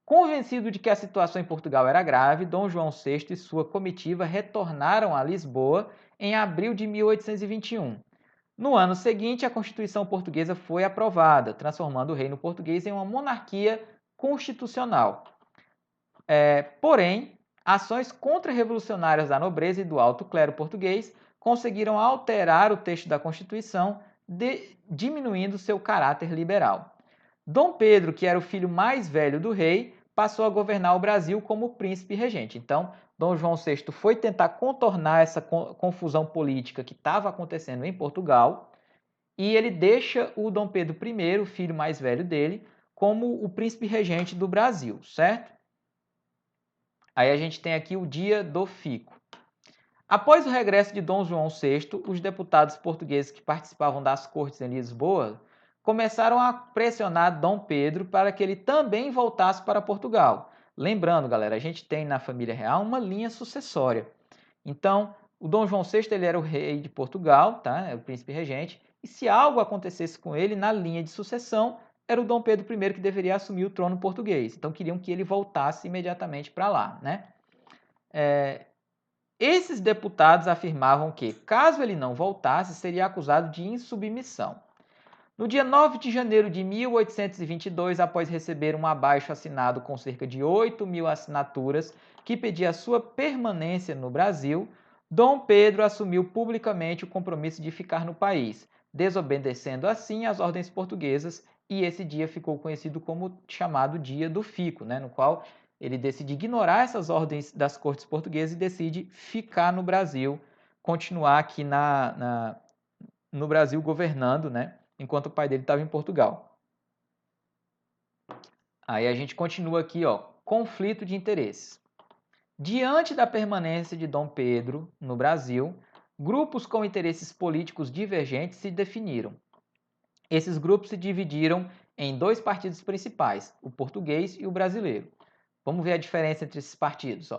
S1: Convencido de que a situação em Portugal era grave, Dom João VI e sua comitiva retornaram a Lisboa em abril de 1821. No ano seguinte, a Constituição Portuguesa foi aprovada, transformando o reino português em uma monarquia constitucional. Porém, ações contra-revolucionárias da nobreza e do alto clero português conseguiram alterar o texto da Constituição, diminuindo seu caráter liberal. Dom Pedro, que era o filho mais velho do rei, passou a governar o Brasil como príncipe regente. Então, Dom João VI foi tentar contornar essa confusão política que estava acontecendo em Portugal, e ele deixa o Dom Pedro I, o filho mais velho dele, como o príncipe regente do Brasil, certo? Aí a gente tem aqui o dia do fico. Após o regresso de Dom João VI, os deputados portugueses que participavam das cortes em Lisboa começaram a pressionar Dom Pedro para que ele também voltasse para Portugal. Lembrando, galera, a gente tem na família real uma linha sucessória. Então, o Dom João VI ele era o rei de Portugal, tá? O príncipe regente, e se algo acontecesse com ele na linha de sucessão, era o Dom Pedro I que deveria assumir o trono português. Então, queriam que ele voltasse imediatamente para lá, né? Esses deputados afirmavam que, caso ele não voltasse, seria acusado de insubmissão. No dia 9 de janeiro de 1822, após receber um abaixo-assinado com cerca de 8.000 assinaturas que pedia a sua permanência no Brasil, Dom Pedro assumiu publicamente o compromisso de ficar no país, desobedecendo assim as ordens portuguesas, e esse dia ficou conhecido como chamado Dia do Fico, no qual ele decide ignorar essas ordens das cortes portuguesas e decide ficar no Brasil, continuar aqui no Brasil governando, enquanto o pai dele estava em Portugal. Aí a gente continua aqui, conflito de interesses. Diante da permanência de Dom Pedro no Brasil, grupos com interesses políticos divergentes se definiram. Esses grupos se dividiram em dois partidos principais, o português e o brasileiro. Vamos ver a diferença entre esses partidos.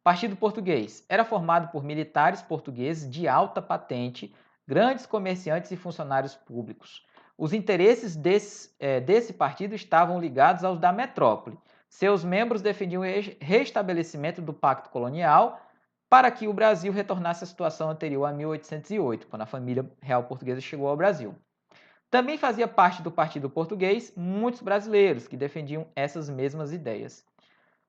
S1: Partido Português era formado por militares portugueses de alta patente, grandes comerciantes e funcionários públicos. Os interesses desse partido estavam ligados aos da metrópole. Seus membros defendiam o restabelecimento do Pacto Colonial para que o Brasil retornasse à situação anterior a 1808, quando a família real portuguesa chegou ao Brasil. Também fazia parte do Partido Português muitos brasileiros que defendiam essas mesmas ideias.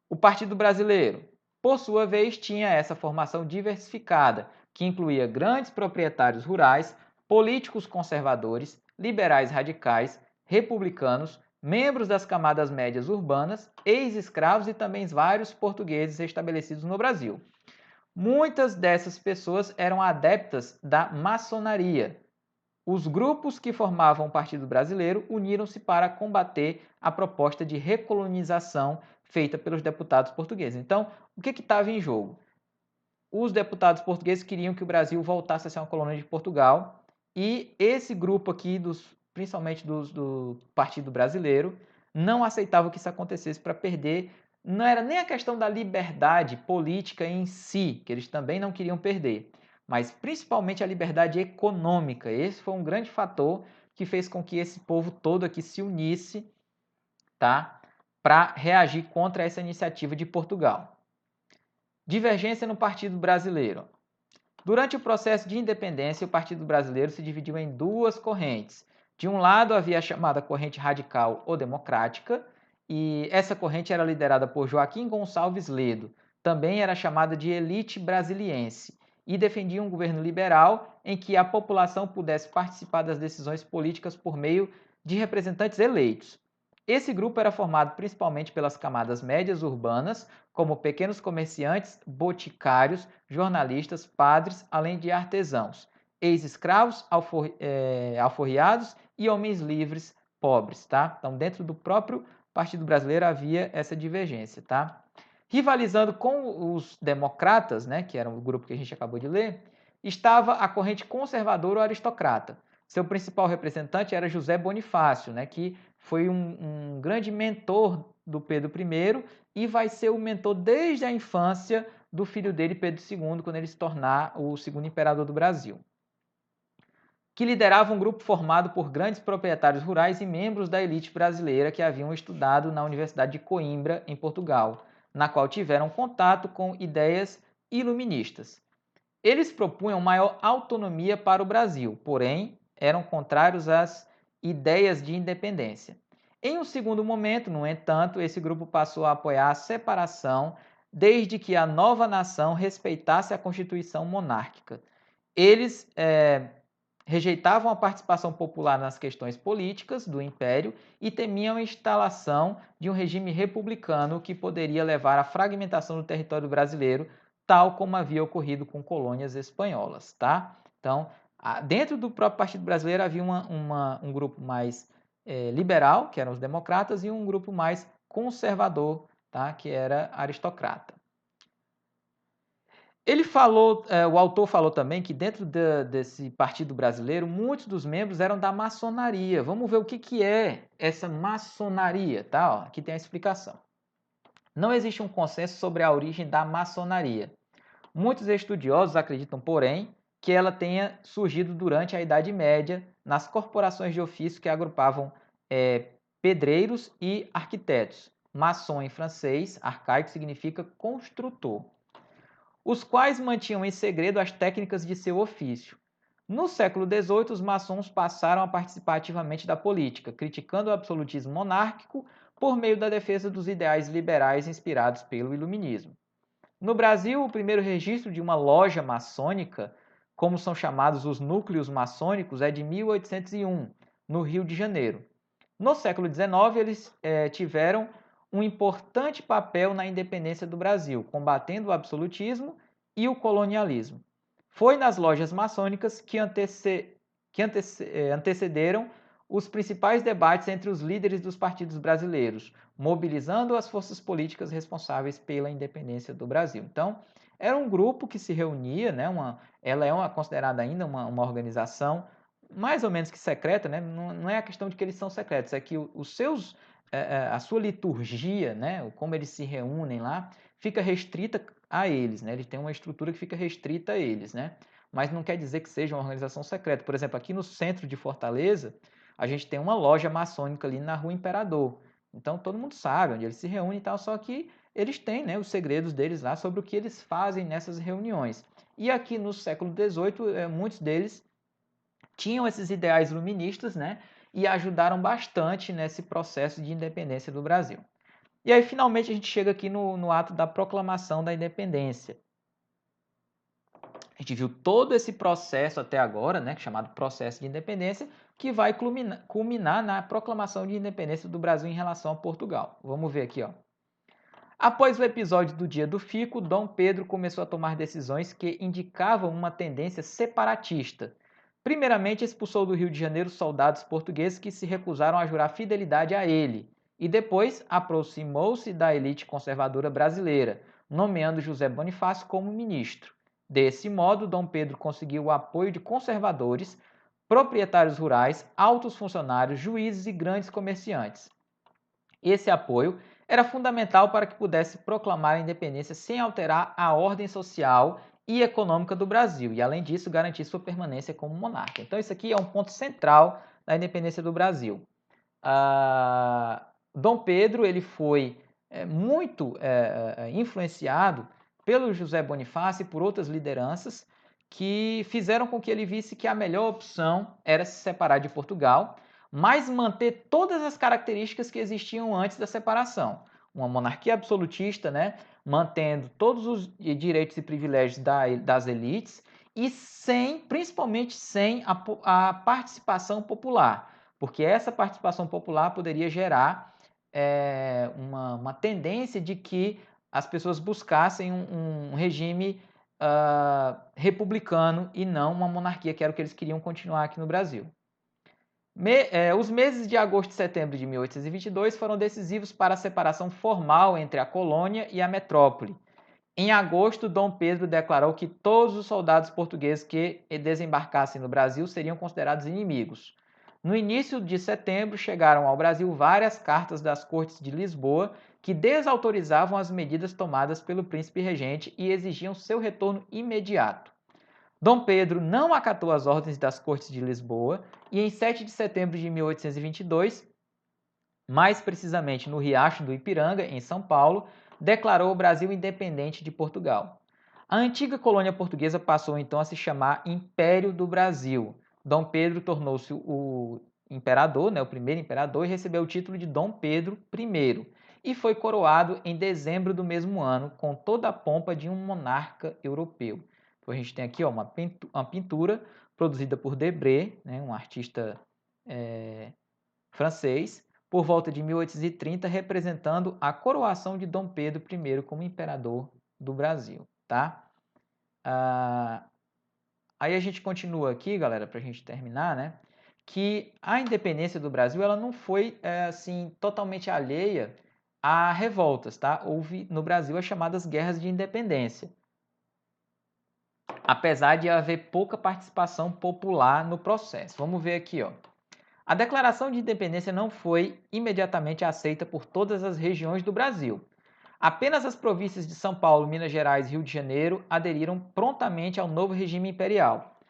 S1: O Partido Brasileiro, por sua vez, tinha essa formação diversificada, que incluía grandes proprietários rurais, políticos conservadores, liberais radicais, republicanos, membros das camadas médias urbanas, ex-escravos e também vários portugueses estabelecidos no Brasil. Muitas dessas pessoas eram adeptas da maçonaria. Os grupos que formavam o Partido Brasileiro uniram-se para combater a proposta de recolonização feita pelos deputados portugueses. Então, o que estava em jogo? Os deputados portugueses queriam que o Brasil voltasse a ser uma colônia de Portugal, e esse grupo aqui, principalmente do Partido Brasileiro, não aceitava que isso acontecesse para perder. Não era nem a questão da liberdade política em si, que eles também não queriam perder, mas principalmente a liberdade econômica. Esse foi um grande fator que fez com que esse povo todo aqui se unisse, tá? Para reagir contra essa iniciativa de Portugal. Divergência no Partido Brasileiro. Durante o processo de independência, o Partido Brasileiro se dividiu em duas correntes. De um lado, havia a chamada corrente radical ou democrática, e essa corrente era liderada por Joaquim Gonçalves Ledo. Também era chamada de elite brasiliense. e defendiam um governo liberal em que a população pudesse participar das decisões políticas por meio de representantes eleitos. Esse grupo era formado principalmente pelas camadas médias urbanas, como pequenos comerciantes, boticários, jornalistas, padres, além de artesãos, ex-escravos, alforriados e homens livres pobres, tá? Então, dentro do próprio Partido Brasileiro havia essa divergência, tá? Rivalizando com os democratas, né, que era o grupo que a gente acabou de ler, estava a corrente conservadora ou aristocrata. Seu principal representante era José Bonifácio, né, que foi um grande mentor do Pedro I e vai ser o mentor desde a infância do filho dele, Pedro II, quando ele se tornar o segundo imperador do Brasil, que liderava um grupo formado por grandes proprietários rurais e membros da elite brasileira que haviam estudado na Universidade de Coimbra, em Portugal, na qual tiveram contato com ideias iluministas. Eles propunham maior autonomia para o Brasil, porém eram contrários às ideias de independência. Em um segundo momento, no entanto, esse grupo passou a apoiar a separação desde que a nova nação respeitasse a Constituição monárquica. Eles rejeitavam a participação popular nas questões políticas do Império e temiam a instalação de um regime republicano que poderia levar à fragmentação do território brasileiro, tal como havia ocorrido com colônias espanholas, tá? Então, dentro do próprio Partido Brasileiro havia um grupo mais liberal, que eram os democratas, e um grupo mais conservador, tá? Que era aristocrata. Ele falou, o autor falou também que dentro desse Partido Brasileiro, muitos dos membros eram da maçonaria. Vamos ver o que é essa maçonaria, tá? Ó, aqui tem a explicação. Não existe um consenso sobre a origem da maçonaria. Muitos estudiosos acreditam, porém, que ela tenha surgido durante a Idade Média nas corporações de ofício que agrupavam pedreiros e arquitetos. Maçom em francês, arcaico, significa construtor, os quais mantinham em segredo as técnicas de seu ofício. No século XVIII, os maçons passaram a participar ativamente da política, criticando o absolutismo monárquico por meio da defesa dos ideais liberais inspirados pelo iluminismo. No Brasil, o primeiro registro de uma loja maçônica, como são chamados os núcleos maçônicos, é de 1801, no Rio de Janeiro. No século XIX, eles tiveram um importante papel na independência do Brasil, combatendo o absolutismo e o colonialismo. Foi nas lojas maçônicas que antecederam os principais debates entre os líderes dos partidos brasileiros, mobilizando as forças políticas responsáveis pela independência do Brasil. Então, era um grupo que se reunia, né, ela é considerada ainda uma organização mais ou menos que secreta, né? Não é a questão de que eles são secretos, é que a sua liturgia, né, como eles se reúnem lá, fica restrita a eles, né? Eles têm uma estrutura que fica restrita a eles, né? Mas não quer dizer que seja uma organização secreta. Por exemplo, aqui no centro de Fortaleza, a gente tem uma loja maçônica ali na Rua Imperador. Então todo mundo sabe onde eles se reúnem e tal, só que eles têm, né, os segredos deles lá sobre o que eles fazem nessas reuniões. E aqui no século XVIII, muitos deles tinham esses ideais iluministas, né, e ajudaram bastante nesse processo de independência do Brasil. E aí, finalmente, a gente chega aqui no ato da proclamação da independência. A gente viu todo esse processo até agora, né, chamado processo de independência, que vai culminar na proclamação de independência do Brasil em relação a Portugal. Vamos ver aqui, ó. Após o episódio do Dia do Fico, Dom Pedro começou a tomar decisões que indicavam uma tendência separatista. Primeiramente, expulsou do Rio de Janeiro soldados portugueses que se recusaram a jurar fidelidade a ele, e depois aproximou-se da elite conservadora brasileira, nomeando José Bonifácio como ministro. Desse modo, Dom Pedro conseguiu o apoio de conservadores, proprietários rurais, altos funcionários, juízes e grandes comerciantes. Esse apoio era fundamental para que pudesse proclamar a independência sem alterar a ordem social e econômica do Brasil, e além disso garantir sua permanência como monarca. Então isso aqui é um ponto central da independência do Brasil. Dom Pedro ele foi muito influenciado pelo José Bonifácio e por outras lideranças que fizeram com que ele visse que a melhor opção era se separar de Portugal, mas manter todas as características que existiam antes da separação. Uma monarquia absolutista, né? mantendo todos os direitos e privilégios das elites e principalmente sem a participação popular, porque essa participação popular poderia gerar uma tendência de que as pessoas buscassem um regime republicano e não uma monarquia, que era o que eles queriam continuar aqui no Brasil. Os meses de agosto e setembro de 1822 foram decisivos para a separação formal entre a colônia e a metrópole. Em agosto, Dom Pedro declarou que todos os soldados portugueses que desembarcassem no Brasil seriam considerados inimigos. No início de setembro, chegaram ao Brasil várias cartas das Cortes de Lisboa que desautorizavam as medidas tomadas pelo príncipe regente e exigiam seu retorno imediato. Dom Pedro não acatou as ordens das Cortes de Lisboa e, em 7 de setembro de 1822, mais precisamente no Riacho do Ipiranga, em São Paulo, declarou o Brasil independente de Portugal. A antiga colônia portuguesa passou então a se chamar Império do Brasil. Dom Pedro tornou-se o imperador, o primeiro imperador, e recebeu o título de Dom Pedro I, e foi coroado em dezembro do mesmo ano, com toda a pompa de um monarca europeu. Então a gente tem aqui uma pintura produzida por Debré, um artista francês, por volta de 1830, representando a coroação de Dom Pedro I como imperador do Brasil, tá? Aí a gente continua aqui, galera, para a gente terminar, que a independência do Brasil ela não foi assim totalmente alheia a revoltas, tá? Houve no Brasil as chamadas guerras de independência, apesar de haver pouca participação popular no processo. Vamos ver aqui, ó. A declaração de independência não foi imediatamente aceita por todas as regiões do Brasil. Apenas as províncias de São Paulo, Minas Gerais e Rio de Janeiro aderiram prontamente ao novo regime imperial.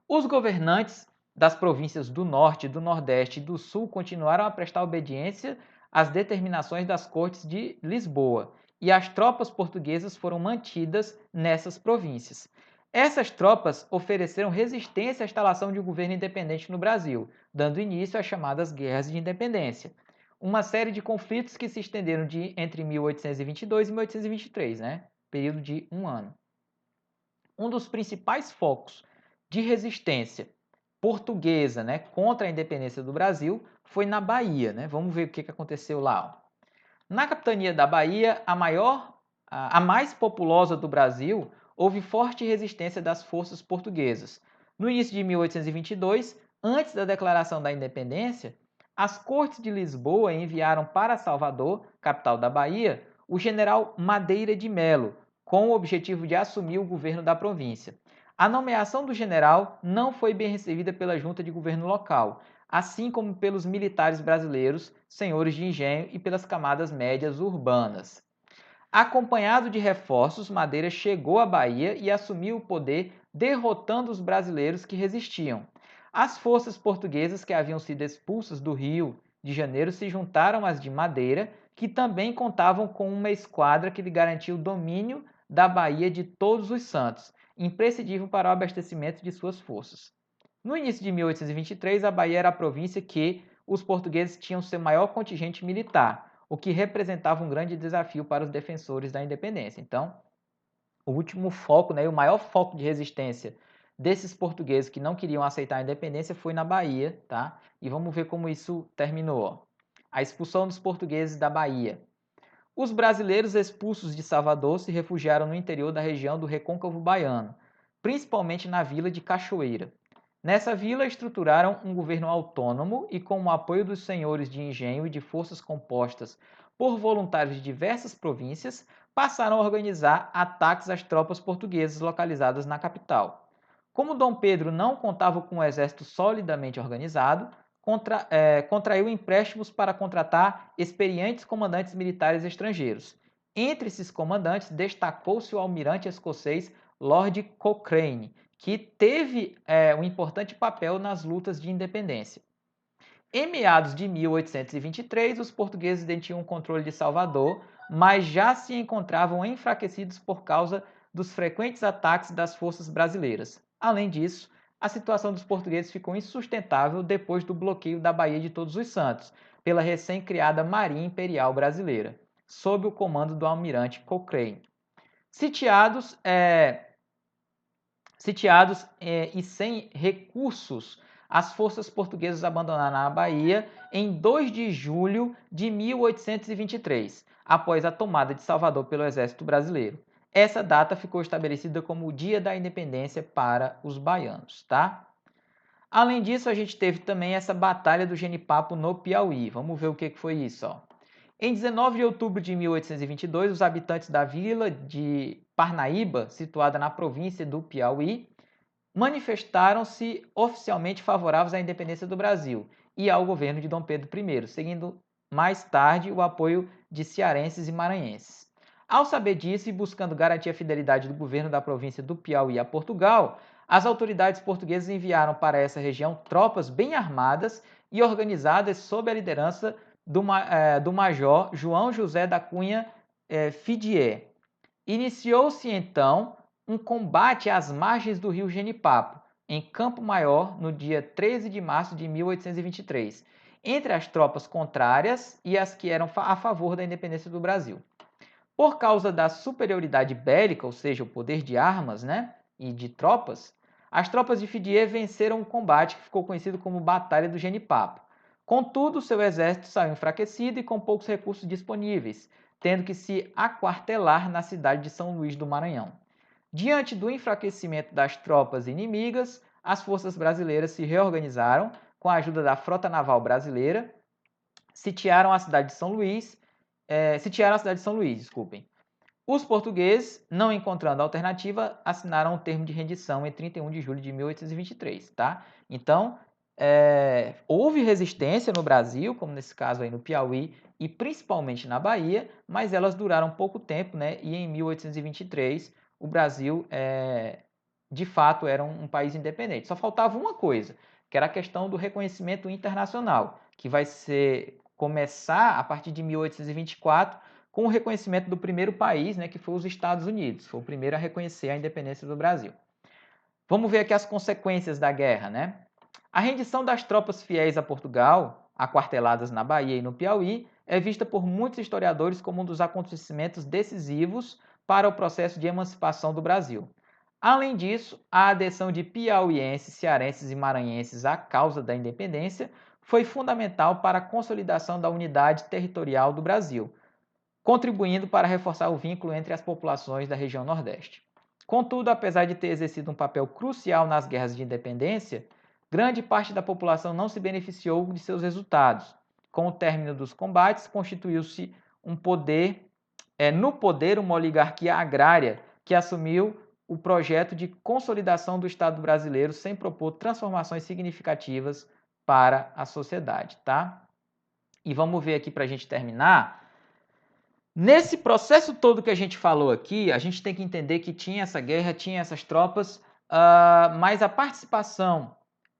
S1: Os governantes das províncias do Norte, do Nordeste e do Sul continuaram a prestar obediência às determinações das Cortes de Lisboa, e as tropas portuguesas foram mantidas nessas províncias. Essas tropas ofereceram resistência à instalação de um governo independente no Brasil, dando início às chamadas Guerras de Independência. Uma série de conflitos que se estenderam entre 1822 e 1823, período de um ano. Um dos principais focos de resistência portuguesa contra a independência do Brasil foi na Bahia. Vamos ver o que aconteceu lá. Na capitania da Bahia, a mais populosa do Brasil, houve forte resistência das forças portuguesas. No início de 1822, antes da declaração da independência, as Cortes de Lisboa enviaram para Salvador, capital da Bahia, o general Madeira de Melo, com o objetivo de assumir o governo da província. A nomeação do general não foi bem recebida pela junta de governo local, assim como pelos militares brasileiros, senhores de engenho e pelas camadas médias urbanas. Acompanhado de reforços, Madeira chegou à Bahia e assumiu o poder, derrotando os brasileiros que resistiam. As forças portuguesas que haviam sido expulsas do Rio de Janeiro se juntaram às de Madeira, que também contavam com uma esquadra que lhe garantia o domínio da Baía de Todos os Santos, imprescindível para o abastecimento de suas forças. No início de 1823, a Bahia era a província que os portugueses tinham seu maior contingente militar, o que representava um grande desafio para os defensores da independência. Então, o último foco, o maior foco de resistência desses portugueses que não queriam aceitar a independência foi na Bahia, tá? E vamos ver como isso terminou. A expulsão dos portugueses da Bahia. Os brasileiros expulsos de Salvador se refugiaram no interior da região do Recôncavo Baiano, principalmente na vila de Cachoeira. Nessa vila estruturaram um governo autônomo e, com o apoio dos senhores de engenho e de forças compostas por voluntários de diversas províncias, passaram a organizar ataques às tropas portuguesas localizadas na capital. Como Dom Pedro não contava com um exército solidamente organizado, contraiu empréstimos para contratar experientes comandantes militares estrangeiros. Entre esses comandantes, destacou-se o almirante escocês Lord Cochrane, que teve um importante papel nas lutas de independência. Em meados de 1823, os portugueses detinham o controle de Salvador, mas já se encontravam enfraquecidos por causa dos frequentes ataques das forças brasileiras. Além disso, a situação dos portugueses ficou insustentável depois do bloqueio da Baía de Todos os Santos, pela recém-criada Marinha Imperial Brasileira. sob o comando do almirante Cochrane. Sitiados e sem recursos, as forças portuguesas abandonaram a Bahia em 2 de julho de 1823, após a tomada de Salvador pelo exército brasileiro. Essa data ficou estabelecida como o Dia da Independência para os baianos, tá? Além disso, a gente teve também essa Batalha do Genipapo no Piauí. Vamos ver o que foi isso, ó. Em 19 de outubro de 1822, os habitantes da vila de Parnaíba, situada na província do Piauí, manifestaram-se oficialmente favoráveis à independência do Brasil e ao governo de Dom Pedro I, seguindo mais tarde o apoio de cearenses e maranhenses. Ao saber disso e buscando garantir a fidelidade do governo da província do Piauí a Portugal, as autoridades portuguesas enviaram para essa região tropas bem armadas e organizadas sob a liderança do major João José da Cunha Fidier. Iniciou-se então um combate às margens do rio Genipapo, em Campo Maior, no dia 13 de março de 1823, entre as tropas contrárias e as que eram a favor da independência do Brasil. Por causa da superioridade bélica, ou seja, o poder de armas, né, e de tropas, as tropas de Fidier venceram o combate que ficou conhecido como Batalha do Genipapo. Contudo, seu exército saiu enfraquecido e com poucos recursos disponíveis, tendo que se aquartelar na cidade de São Luís do Maranhão. Diante do enfraquecimento das tropas inimigas, as forças brasileiras se reorganizaram com a ajuda da frota naval brasileira, sitiaram a cidade de São Luís, desculpem. Os portugueses, não encontrando alternativa, assinaram o termo de rendição em 31 de julho de 1823, tá? Então, houve resistência no Brasil, como nesse caso aí no Piauí e principalmente na Bahia, mas elas duraram pouco tempo, né? E em 1823 o Brasil, de fato, era um país independente. Só faltava uma coisa, que era a questão do reconhecimento internacional, que vai começar a partir de 1824 com o reconhecimento do primeiro país, né, que foi os Estados Unidos. Foi o primeiro a reconhecer a independência do Brasil. Vamos ver aqui as consequências da guerra, né? A rendição das tropas fiéis a Portugal, aquarteladas na Bahia e no Piauí, é vista por muitos historiadores como um dos acontecimentos decisivos para o processo de emancipação do Brasil. Além disso, a adesão de piauienses, cearenses e maranhenses à causa da independência foi fundamental para a consolidação da unidade territorial do Brasil, contribuindo para reforçar o vínculo entre as populações da região Nordeste. Contudo, apesar de ter exercido um papel crucial nas guerras de independência, grande parte da população não se beneficiou de seus resultados. Com o término dos combates, constituiu-se no poder uma oligarquia agrária que assumiu o projeto de consolidação do Estado brasileiro sem propor transformações significativas para a sociedade, tá? E vamos ver aqui para a gente terminar. Nesse processo todo que a gente falou aqui, a gente tem que entender que tinha essa guerra, tinha essas tropas, mas a participação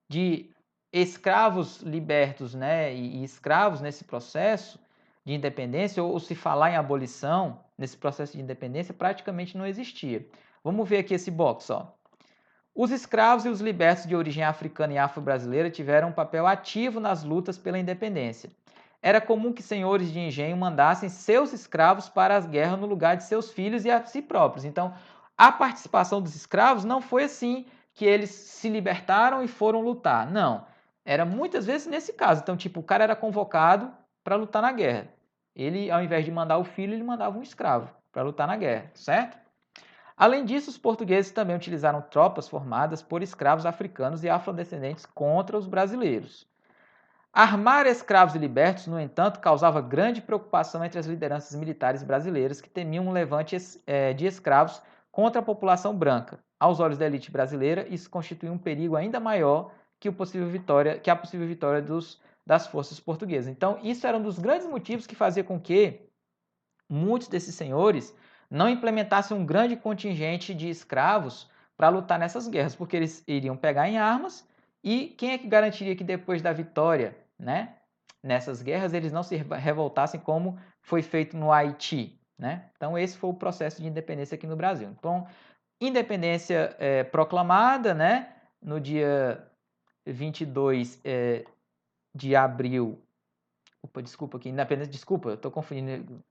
S1: de escravos libertos, né, e escravos nesse processo de independência, ou se falar em abolição nesse processo de independência, praticamente não existia. Vamos ver aqui esse box, ó. Os escravos e os libertos de origem africana e afro-brasileira tiveram um papel ativo nas lutas pela independência. Era comum que senhores de engenho mandassem seus escravos para as guerras no lugar de seus filhos e a si próprios. Então, a participação dos escravos não foi assim que eles se libertaram e foram lutar. Não. Era muitas vezes nesse caso. Então, tipo, o cara era convocado para lutar na guerra. Ele, ao invés de mandar o filho, ele mandava um escravo para lutar na guerra, certo? Além disso, os portugueses também utilizaram tropas formadas por escravos africanos e afrodescendentes contra os brasileiros. Armar escravos e libertos, no entanto, causava grande preocupação entre as lideranças militares brasileiras que temiam um levante de escravos contra a população branca. Aos olhos da elite brasileira, isso constituía um perigo ainda maior que a possível vitória das forças portuguesas. Então, isso era um dos grandes motivos que fazia com que muitos desses senhores não implementassem um grande contingente de escravos para lutar nessas guerras, porque eles iriam pegar em armas e quem é que garantiria que depois da vitória, né, nessas guerras eles não se revoltassem como foi feito no Haiti, né? Então esse foi o processo de independência aqui no Brasil. Então, independência proclamada, né, no dia 22 de abril. Desculpa aqui, independência, desculpa, eu estou confundindo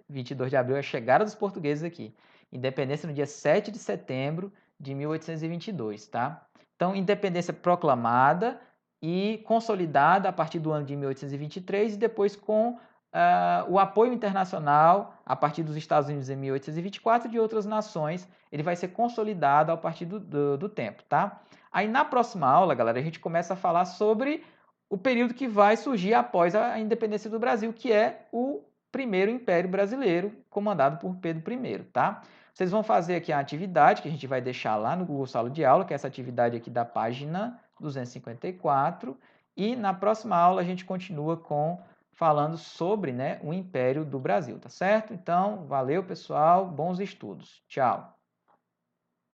S1: 22 de abril é a chegada dos portugueses aqui. Independência no dia 7 de setembro de 1822, tá? Então, independência proclamada e consolidada a partir do ano de 1823 e depois com o apoio internacional a partir dos Estados Unidos em 1824 e de outras nações, ele vai ser consolidado a partir do tempo, tá? Aí na próxima aula, galera, a gente começa a falar sobre o período que vai surgir após a independência do Brasil, que é o primeiro Império Brasileiro, comandado por Pedro I, tá? Vocês vão fazer aqui a atividade que a gente vai deixar lá no Google Sala de Aula, que é essa atividade aqui da página 254, e na próxima aula a gente continua falando sobre, né, o Império do Brasil, tá certo? Então, valeu, pessoal, bons estudos. Tchau.